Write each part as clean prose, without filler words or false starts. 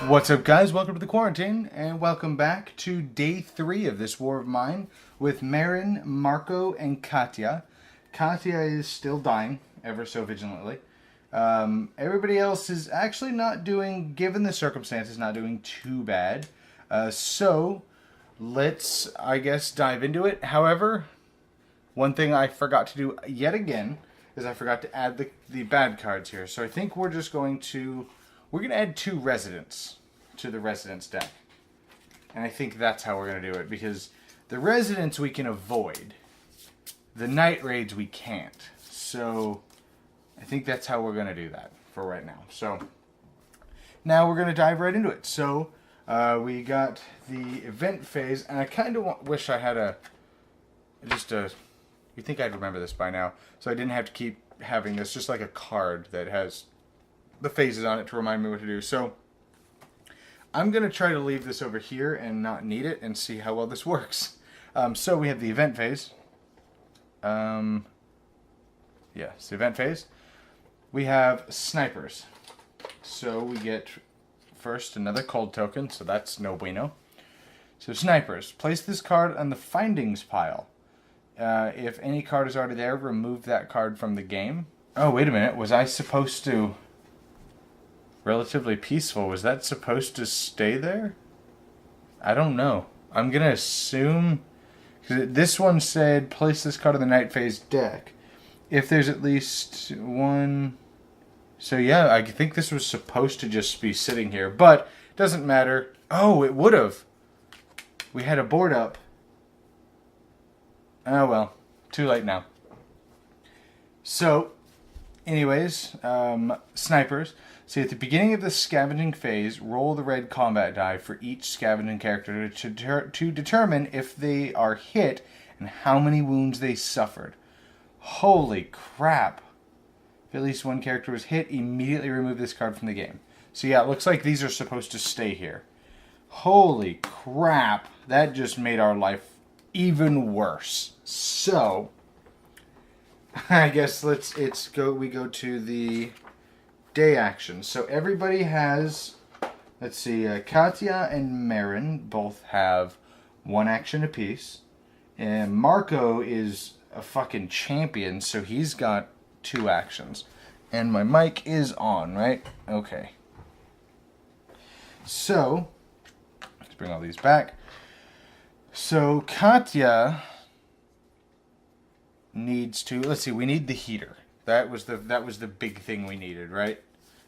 What's up, guys? Welcome to the quarantine, and welcome back to day 3 of this war of mine with Marin, Marco, and Katya. Katya is still dying, ever so vigilantly. Everybody else is actually not doing, given the circumstances, not doing too bad. So, let's, I guess, dive into it. However, one thing I forgot to do yet again is I forgot to add the bad cards here. So I think we're just going to... We're going to add 2 residents to the residents deck. And I think that's how we're going to do it. Because the residents we can avoid. The night raids we can't. So I think that's how we're going to do that for right now. So now we're going to dive right into it. So we got the event phase. And I kind of wish I had you'd think I'd remember this by now. So I didn't have to keep having this. Just like a card that has the phases on it to remind me what to do. So I'm going to try to leave this over here and not need it and see how well this works. So we have the event phase. It's the event phase. We have snipers. So we get first another cold token, so that's no bueno. So snipers. Place this card on the findings pile. If any card is already there, remove that card from the game. Oh, wait a minute. Was I supposed to... Relatively peaceful. Was that supposed to stay there? I don't know. I'm going to assume... Cause this one said, place this card in the night phase deck. If there's at least one... So yeah, I think this was supposed to just be sitting here. But, it doesn't matter. Oh, it would have. We had a board up. Oh well. Too late now. So, anyways, snipers. See, at the beginning of the scavenging phase, roll the red combat die for each scavenging character to determine if they are hit and how many wounds they suffered. Holy crap. If at least one character was hit, immediately remove this card from the game. So yeah, it looks like these are supposed to stay here. Holy crap. That just made our life even worse. So, I guess we go to the... day action. So everybody has, let's see, Katya and Marin both have 1 action apiece. And Marco is a fucking champion, so he's got 2 actions. And my mic is on, right? Okay. So, let's bring all these back. So Katya needs to, let's see, we need the heater. That was the big thing we needed, right?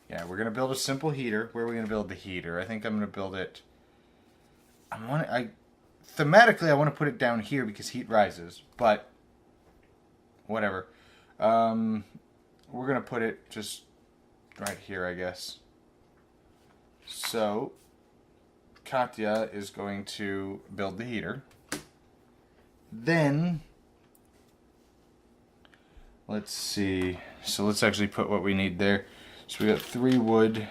Yeah, we're gonna build a simple heater. Where are we gonna build the heater? I think I'm gonna build it. Thematically I want to put it down here because heat rises, but whatever. We're gonna put it just right here, I guess. So Katya is going to build the heater. Then let's see. So let's actually put what we need there. So we got 3 wood.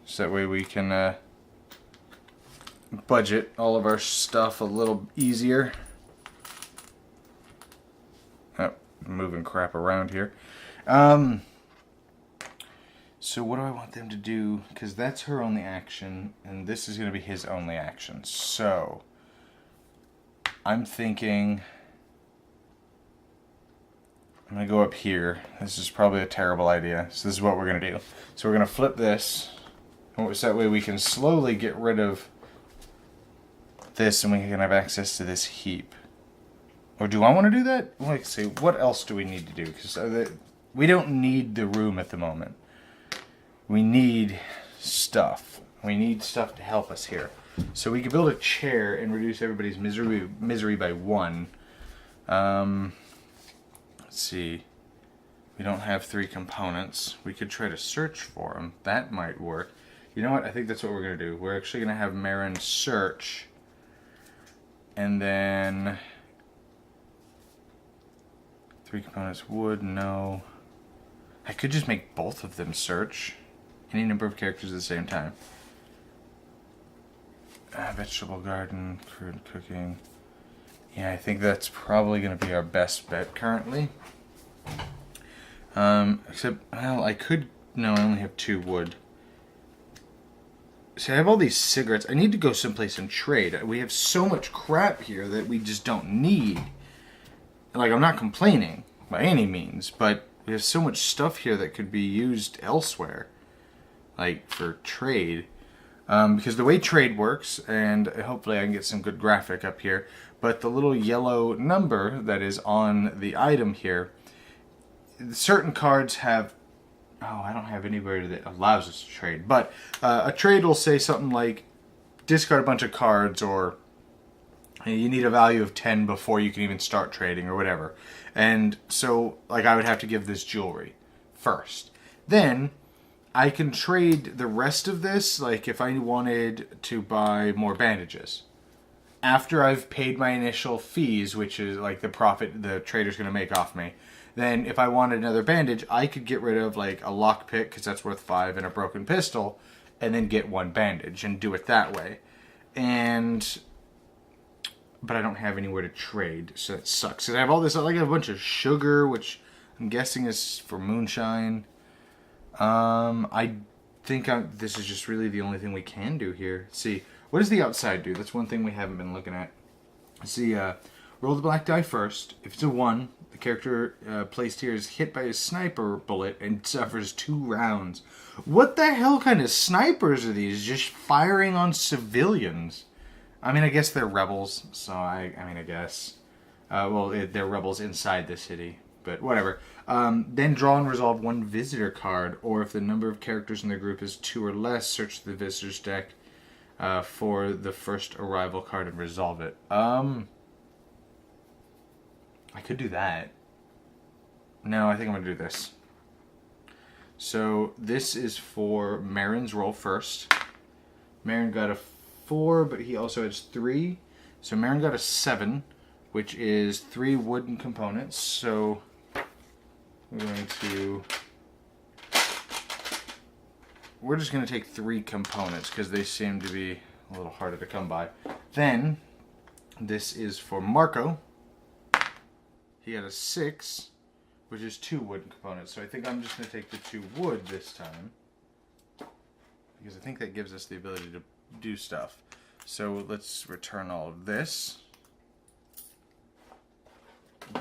So that way we can budget all of our stuff a little easier. Oh, I'm moving crap around here. So what do I want them to do? Because that's her only action, and this is going to be his only action. So I'm thinking... I'm going to go up here. This is probably a terrible idea. So this is what we're going to do. So we're going to flip this. So that way we can slowly get rid of this and we can have access to this heap. Or do I want to do that? Let's see. What else do we need to do? Because we don't need the room at the moment. We need stuff. We need stuff to help us here. So we can build a chair and reduce everybody's misery by 1. Let's see. We don't have 3 components. We could try to search for them. That might work. You know what? I think that's what we're going to do. We're actually going to have Marin search. And then... 3 components. Wood, no. I could just make both of them search. Any number of characters at the same time. Vegetable garden, crude cooking. Yeah, I think that's probably going to be our best bet currently. Except, well, I could... No, I only have 2 wood. So I have all these cigarettes. I need to go someplace and trade. We have so much crap here that we just don't need. Like, I'm not complaining by any means, but we have so much stuff here that could be used elsewhere. Like, for trade. Because the way trade works, and hopefully I can get some good graphic up here, but the little yellow number that is on the item here, certain cards have... Oh, I don't have anywhere that allows us to trade. But a trade will say something like, discard a bunch of cards, or you need a value of 10 before you can even start trading, or whatever. And so, like, I would have to give this jewelry first. Then, I can trade the rest of this, like if I wanted to buy more bandages. After I've paid my initial fees, which is like the profit the trader's going to make off me, then if I wanted another bandage, I could get rid of like a lockpick, because that's worth 5, and a broken pistol, and then get 1 bandage and do it that way. But I don't have anywhere to trade, so that sucks. And I have all this, like a bunch of sugar, which I'm guessing is for moonshine. I think this is just really the only thing we can do here. Let's see, what does the outside do? That's one thing we haven't been looking at. Let's see, roll the black die first. If it's a 1, the character placed here is hit by a sniper bullet and suffers 2 rounds. What the hell kind of snipers are these? Just firing on civilians. I mean, I guess they're rebels, so I guess. They're rebels inside the city, but whatever. Then draw and resolve 1 visitor card, or if the number of characters in the group is 2 or less, search the visitor's deck for the first arrival card and resolve it. I could do that. No, I think I'm going to do this. So this is for Marin's roll first. Marin got a 4, but he also has 3. So Marin got a 7, which is 3 wooden components. So we're just going to take 3 components because they seem to be a little harder to come by. Then this is for Marco. He had a 6, which is 2 wooden components. So I think I'm just going to take the 2 wood this time, because I think that gives us the ability to do stuff. So let's return all of this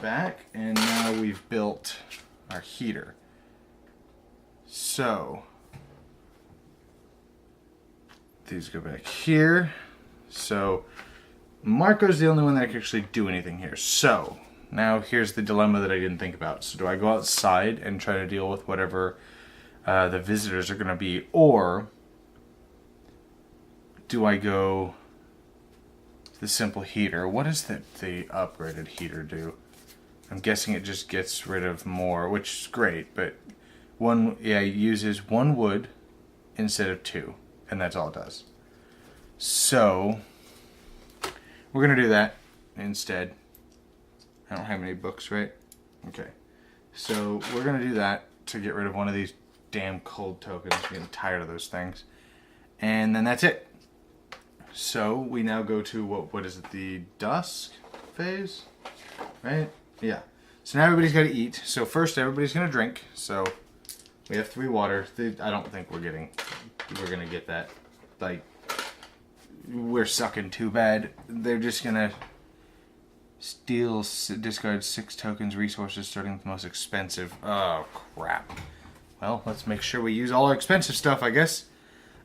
back, and now we've built our heater. So these go back here. So Marco's the only one that can actually do anything here. So now here's the dilemma that I didn't think about. So do I go outside and try to deal with whatever the visitors are going to be, or do I go the simple heater? What does the upgraded heater do? I'm guessing it just gets rid of more, which is great, but it uses 1 wood instead of 2, and that's all it does. So we're gonna do that instead. I don't have any books, right? Okay, so we're gonna do that to get rid of one of these damn cold tokens. I'm getting tired of those things, and then that's it. So we now go to what is it, the dusk phase, right? Yeah. So now everybody's got to eat. So first everybody's going to drink. So we have 3 water. I don't think we're going to get that. Like, we're sucking too bad. They're just going to discard 6 tokens, resources, starting with the most expensive. Oh, crap. Well, let's make sure we use all our expensive stuff, I guess.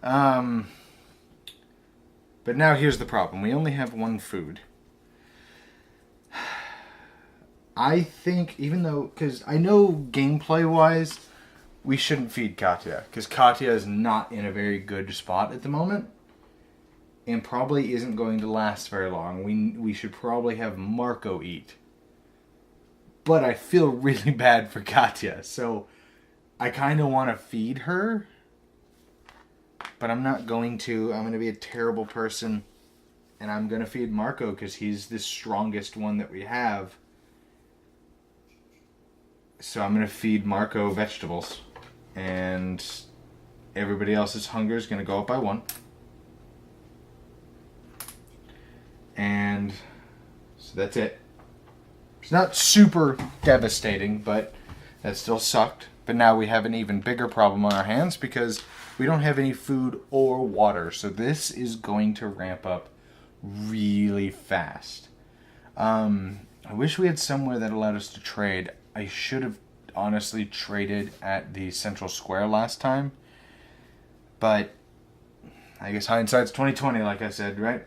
But now here's the problem. We only have 1 food. I think, even though, because I know gameplay-wise, we shouldn't feed Katya, because Katya is not in a very good spot at the moment, and probably isn't going to last very long. We should probably have Marco eat. But I feel really bad for Katya, so I kind of want to feed her, but I'm not going to. I'm going to be a terrible person, and I'm going to feed Marco because he's the strongest one that we have. So I'm going to feed Marco vegetables, and everybody else's hunger is going to go up by 1. And so that's it. It's not super devastating, but that still sucked. But now we have an even bigger problem on our hands because we don't have any food or water. So this is going to ramp up really fast. I wish we had somewhere that allowed us to trade. I should have honestly traded at the central square last time. But I guess hindsight's 20/20, like I said, right?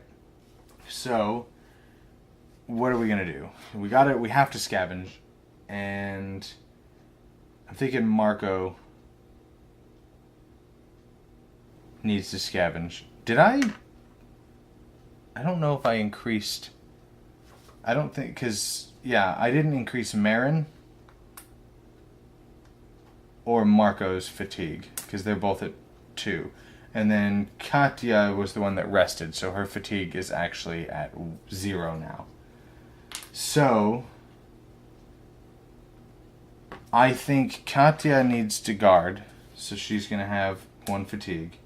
So what are we gonna do? We have to scavenge, and I'm thinking Marco needs to scavenge. Did I don't know if I increased. I don't think, because, yeah, I didn't increase Marin or Marco's fatigue, because they're both at 2. And then Katya was the one that rested, so her fatigue is actually at 0 now. So I think Katya needs to guard, so she's going to have 1 fatigue.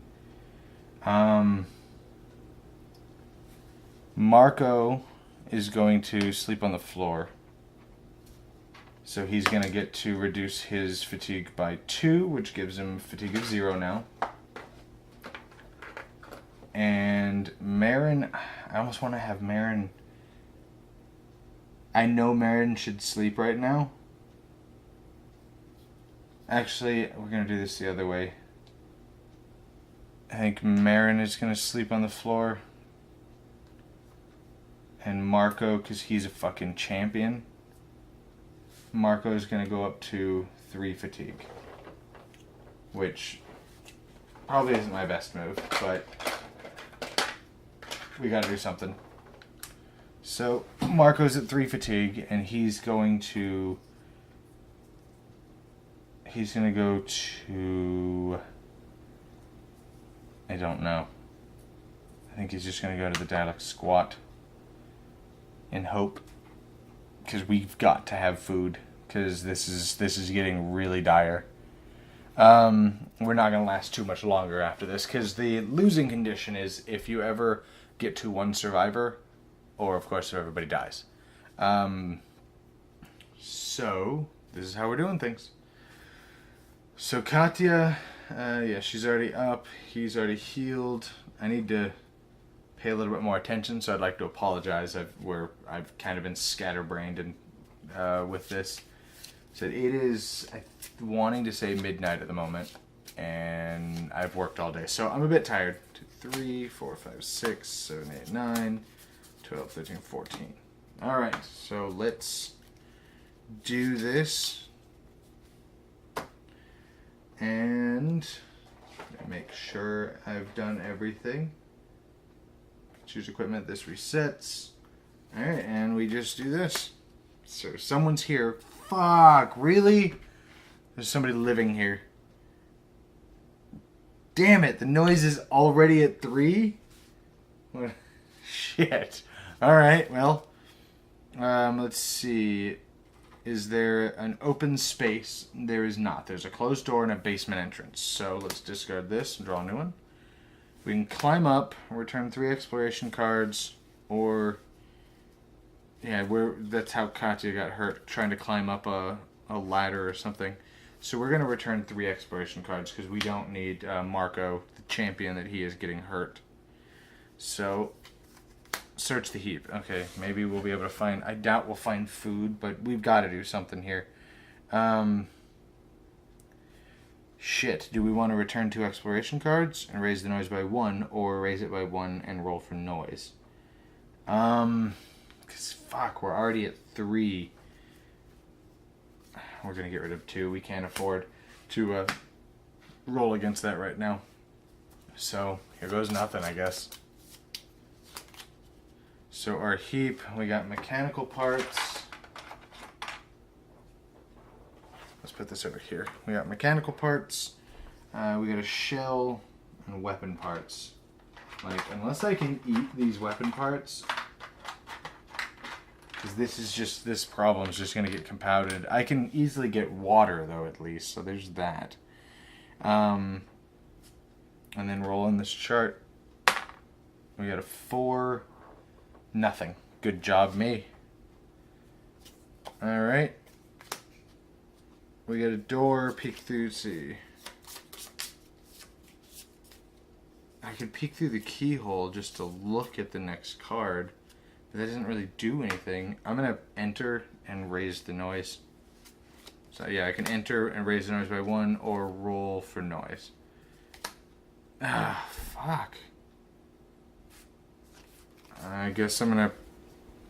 Marco is going to sleep on the floor. So he's going to get to reduce his fatigue by 2, which gives him fatigue of 0 now. And Marin, I almost want to have Marin. I know Marin should sleep right now. Actually, we're going to do this the other way. I think Marin is going to sleep on the floor. And Marco, because he's a fucking champion, Marco is going to go up to 3 fatigue. Which probably isn't my best move, but we got to do something. So Marco's at 3 fatigue, and he's going to go to, I don't know. I think he's just going to go to the Dalek squat and hope, because we've got to have food, because this is getting really dire. We're not going to last too much longer after this, because the losing condition is if you ever get to 1 survivor, or of course if everybody dies. So this is how we're doing things. So Katya, yeah, she's already up. He's already healed. I need to pay a little bit more attention, so I'd like to apologize. I've kind of been scatterbrained and with this. So it is wanting to say midnight at the moment, and I've worked all day, so I'm a bit tired. 2, 3, 4, 5, 6, 7, 8, 9, 12, 13, 14. All right, so let's do this. And make sure I've done everything. Choose equipment, this resets. Alright, and we just do this. So someone's here. Fuck, really? There's somebody living here. Damn it, the noise is already at 3? What? Shit. Alright, well. Let's see. Is there an open space? There is not. There's a closed door and a basement entrance. So let's discard this and draw a new one. We can climb up, return 3 exploration cards, or yeah, that's how Katya got hurt, trying to climb up a ladder or something. So we're gonna return 3 exploration cards because we don't need Marco, the champion, that he is getting hurt. So search the heap. Okay, maybe we'll be able to find... I doubt we'll find food, but we've got to do something here. Shit. Do we want to return 2 exploration cards and raise the noise by 1, or raise it by 1 and roll for noise? Because, fuck, we're already at 3. We're going to get rid of 2. We can't afford to roll against that right now. So, here goes nothing, I guess. So our heap, we got mechanical parts. Let's put this over here. We got mechanical parts. We got a shell and weapon parts. Like, unless I can eat these weapon parts, because this problem is just going to get compounded. I can easily get water though, at least. So there's that. And then roll in this chart. We got a 4. Nothing. Good job, me. Alright. We got a door, peek through, see. I could peek through the keyhole just to look at the next card. But that doesn't really do anything. I'm going to enter and raise the noise. So yeah, I can enter and raise the noise by 1 or roll for noise. Ah, fuck. I guess I'm going to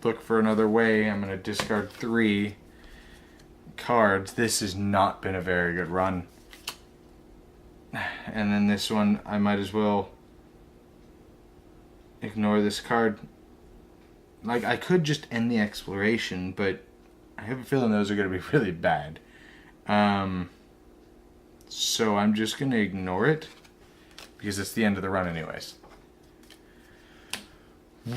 look for another way. I'm going to discard 3 cards. This has not been a very good run. And then this one, I might as well ignore this card. Like, I could just end the exploration, but I have a feeling those are going to be really bad. So I'm just going to ignore it, because it's the end of the run anyways.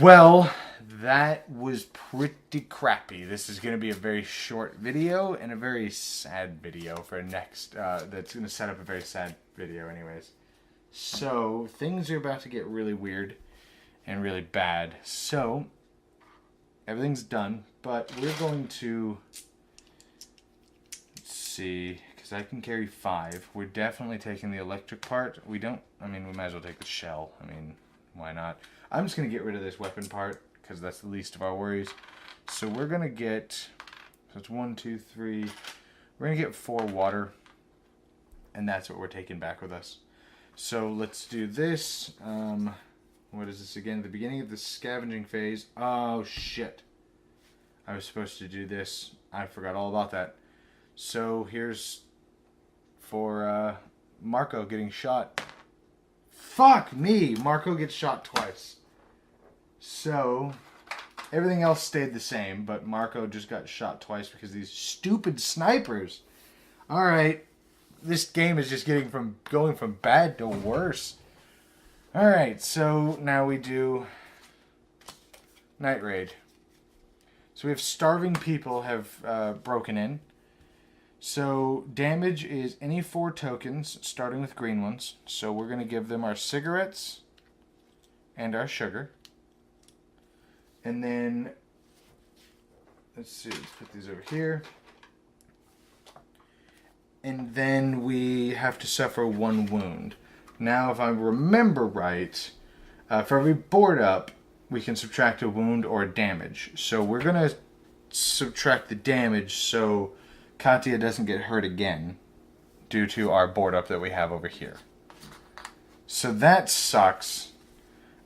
Well, that was pretty crappy. This is going to be a very short video and a very sad video for next. That's going to set up a very sad video anyways. So, things are about to get really weird and really bad. So, everything's done, but we're going to, let's see, because I can carry 5. We're definitely taking the electric part. We don't, I mean, we might as well take the shell. I mean, why not? I'm just going to get rid of this weapon part, because that's the least of our worries. So we're going to get, so it's 1, 2, 3, we're going to get 4 water, and that's what we're taking back with us. So let's do this. What is this again? The beginning of the scavenging phase. Oh, shit. I was supposed to do this. I forgot all about that. So here's for Marco getting shot. Fuck me! Marco gets shot twice. So, everything else stayed the same, but Marco just got shot twice because of these stupid snipers. Alright. This game is just going from bad to worse. Alright, so now we do Night Raid. So we have starving people have broken in. So damage is any 4 tokens, starting with green ones. So we're going to give them our cigarettes and our sugar. And then, let's see, let's put these over here. And then we have to suffer 1 wound. Now, if I remember right, for every board up, we can subtract a wound or a damage. So we're going to subtract the damage so Katya doesn't get hurt again due to our board up that we have over here. So that sucks.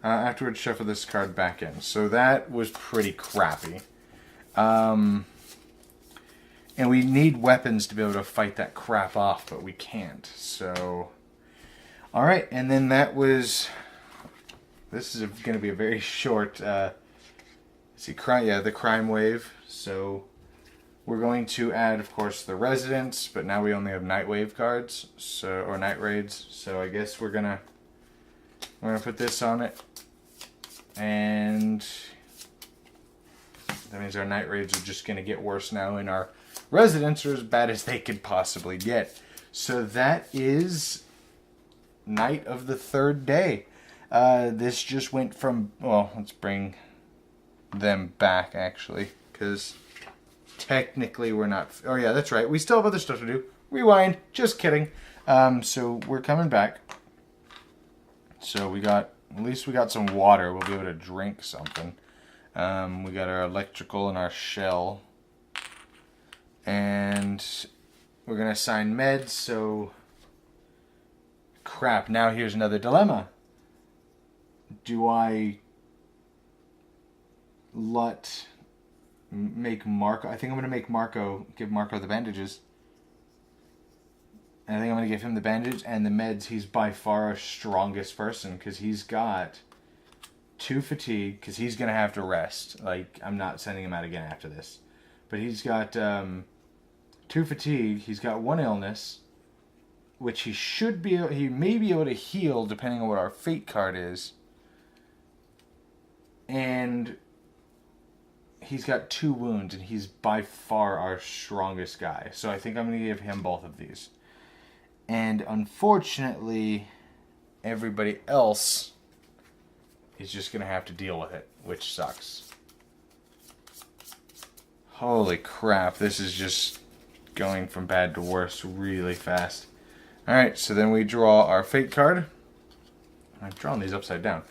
Afterwards, shuffle this card back in. So that was pretty crappy. And we need weapons to be able to fight that crap off, but we can't. So, alright, and then that was... This is going to be a very short... the crime wave. So, we're going to add, of course, the residents, but now we only have night wave cards, so or night raids. So I guess we're gonna put this on it, and that means our night raids are just gonna get worse now, and our residents are as bad as they could possibly get. So that is night of the 3rd day. This just went from, well, let's bring them back actually, because technically we're not, oh yeah, that's right, we still have other stuff to do. Rewind, just kidding. So we're coming back. So at least we got some water, we'll be able to drink something. We got our electrical and our shell. And we're going to assign meds, so... Crap, now here's another dilemma. Do I make Marco... I think I'm going to give Marco the bandages. And I think I'm going to give him the bandage and the meds. He's by far our strongest person, because he's got 2 fatigue, because he's going to have to rest. Like, I'm not sending him out again after this. But he's got 2 fatigue, he's got 1 illness, which he may be able to heal depending on what our fate card is. And he's got 2 wounds, and he's by far our strongest guy. So I think I'm going to give him both of these. And unfortunately, everybody else is just going to have to deal with it, which sucks. Holy crap, this is just going from bad to worse really fast. Alright, so then we draw our fate card. I've drawn these upside down.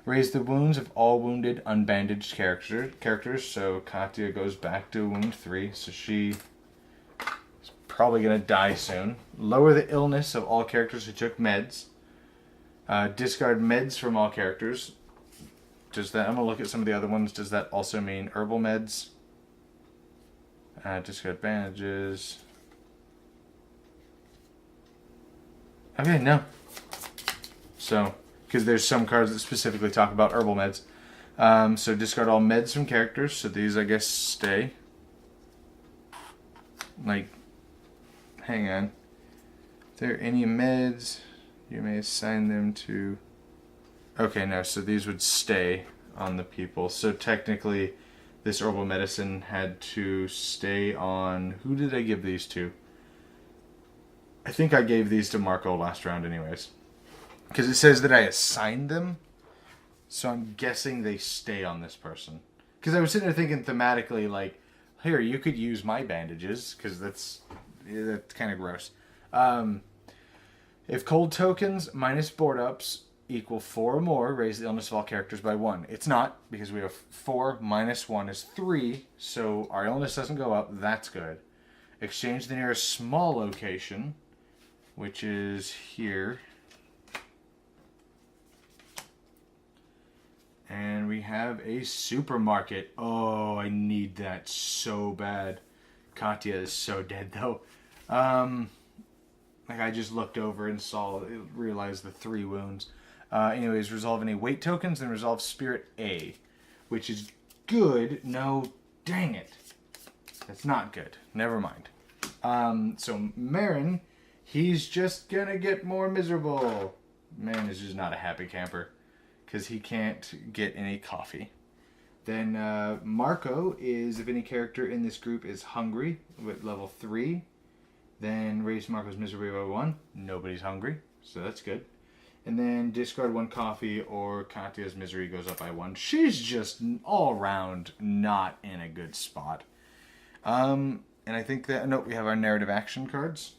Raise the wounds of all wounded, unbandaged characters. So Katya goes back to wound 3, so she is probably going to die soon. Lower the illness of all characters who took meds. Discard meds from all characters. Does that? I'm going to look at some of the other ones. Does that also mean herbal meds? Discard bandages. Okay, no. So, because there's some cards that specifically talk about herbal meds. So discard all meds from characters. So these, I guess, stay. Like, hang on. If there are any meds, you may assign them to... Okay, no, so these would stay on the people. So technically, this herbal medicine had to stay on... Who did I give these to? I think I gave these to Marco last round anyways. Because it says that I assigned them. So I'm guessing they stay on this person. Because I was sitting there thinking thematically, like, here, you could use my bandages. Because that's kind of gross. If cold tokens minus board ups equal 4 or more, raise the illness of all characters by 1. It's not, because we have 4 minus 1 is 3, so our illness doesn't go up. That's good. Exchange the nearest small location, which is here. And we have a supermarket. Oh, I need that so bad. Katya is so dead, though. Like, I just looked over and realized the 3 wounds. Anyways, resolve any weight tokens and resolve Spirit A, which is good. No, dang it. That's not good. Never mind. So Marin, he's just gonna get more miserable. Marin is just not a happy camper because he can't get any coffee. Then Marco is, if any character in this group is hungry with level 3, then raise Marco's misery by 1. Nobody's hungry, so that's good. And then discard 1 coffee or Katya's misery goes up by 1. She's just all around not in a good spot. And I think that... No, we have our narrative action cards.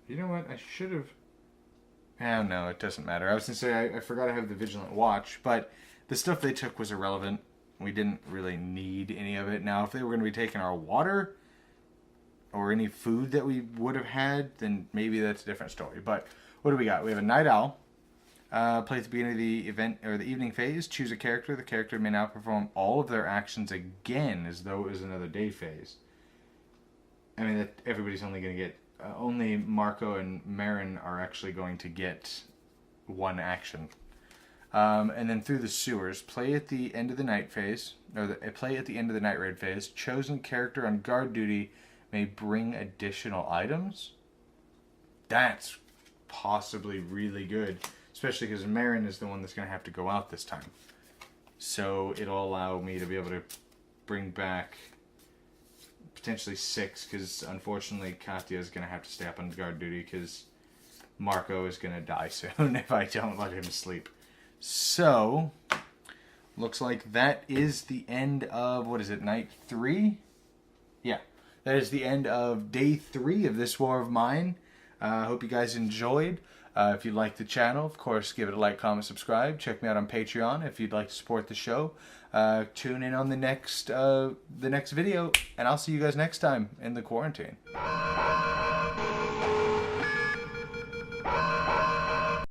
You know what? I should have... Oh, no, it doesn't matter. I was going to say I forgot I have the Vigilant Watch, but the stuff they took was irrelevant. We didn't really need any of it. Now, if they were going to be taking our water or any food that we would have had, then maybe that's a different story. But what do we got? We have a Night Owl. Play at the beginning of the event or the evening phase. Choose a character. The character may now perform all of their actions again as though it was another day phase. I mean, that everybody's only going to get... only Marco and Marin are actually going to get 1 action. And then through the sewers, play at the end of the night phase, or play at the end of the night raid phase. Chosen character on guard duty may bring additional items. That's possibly really good, especially because Marin is the one that's going to have to go out this time. So it'll allow me to be able to bring back potentially 6, because unfortunately Katya is going to have to stay up on guard duty because Marco is going to die soon if I don't let him sleep. So, looks like that is the end of, what is it, night 3? Yeah, that is the end of day 3 of this war of mine. I hope you guys enjoyed. If you like the channel, of course, give it a like, comment, subscribe. Check me out on Patreon if you'd like to support the show. Tune in on the next video, and I'll see you guys next time in the quarantine.